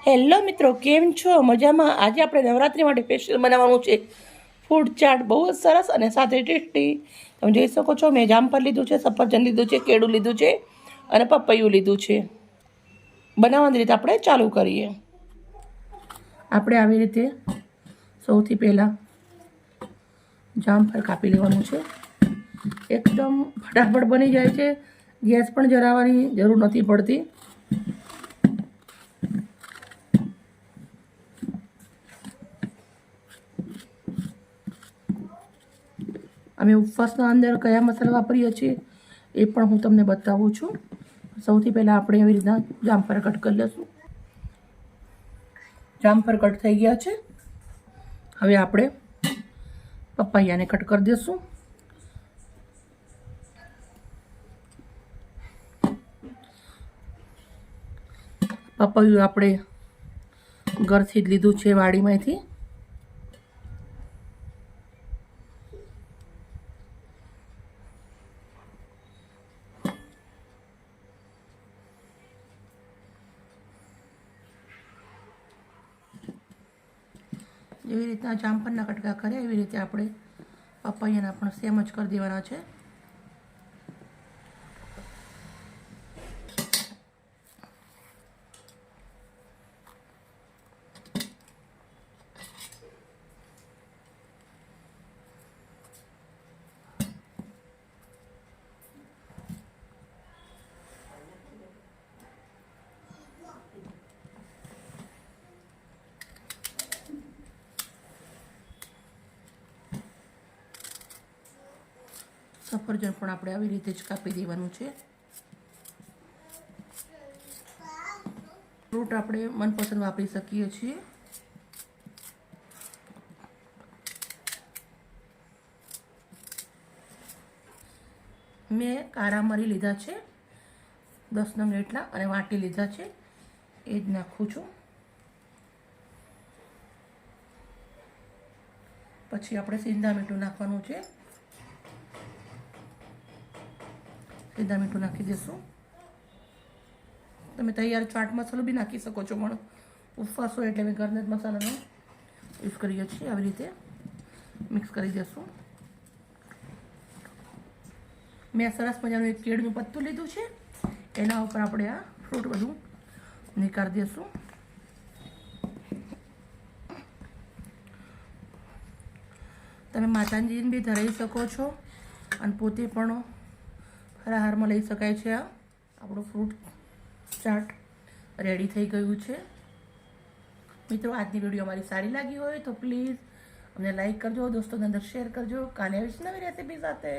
Hello મિત્રો, કેમ છો? મજામાં? આજે આપણે નવરાત્રિ માટે સ્પેશિયલ બનાવવાનું છે ફૂડ ચાટ, બહુ જ સરસ અને સાથે ટેસ્ટી. તમે જોઈ શકો છો, મેં જામફળ લીધું છે, સફરજન લીધું છે, કેળું લીધું છે અને પપૈયું લીધું છે. બનાવવાની રીતે આપણે ચાલુ કરીએ. આપણે આવી રીતે સૌથી પહેલાં જામફળ કાપી લેવાનું છે. એકદમ ફટાફટ બની જાય છે, ગેસ પણ જરાવવાની જરૂર નથી પડતી. અમે ઉપવાસના અંદર કયા મસાલા વાપરીએ છીએ એ પણ હું તમને બતાવું છું. સૌથી પહેલાં આપણે એવી રીતના જામફળ કટ કરી લઈશું. જામફળ કટ થઈ ગયા છે. હવે આપણે પપૈયાને કટ કરી દઈશું. પપૈયું આપણે ઘરથી જ લીધું છે, વાડીમાંથી. જેવી રીતના જામફળના કટકા કર્યા એવી રીતે આપણે પપૈયાના પણ સેમ જ કરી દેવાના છે. સફરજન પણ આપણે આવી રીતે જ કાપી દેવાનું છે. ફ્રૂટ આપણે મનપસંદ વાપરી શકીએ છીએ. મેં કાળા મરી લીધા છે 10 નંગ જેટલા અને વાટી લીધા છે, એ જ નાખું છું. પછી આપણે સિંધા મીઠું નાખવાનું છે. સિંધા મીઠું નાખી દઈશું. તમે તૈયાર ચાટ મસાલો બી નાખી શકો છો, પણ ઉપવાસ હોય એટલે અમે ઘરના જ મસાલાનો યુઝ કરીએ છીએ. આવી રીતે મિક્સ કરી દઈશું. મેં સરસ મજાનું એક કેળનું પત્તું લીધું છે, એના ઉપર આપણે આ ફ્રૂટ બધું નીકાળી દઈશું. તમે માતાજીને બી ધરાવી શકો છો અને પોતે પણ ફરાહારમાં લઈ શકાય છે. આ આપણું ફ્રૂટ ચાટ રેડી થઈ ગયું છે. મિત્રો, આજની વિડીયો અમારી સારી લાગી હોય તો પ્લીઝ અમને લાઈક કરજો, દોસ્તોને અંદર શેર કરજો. કાલે આવીશ નવી રેસીપી સાથે.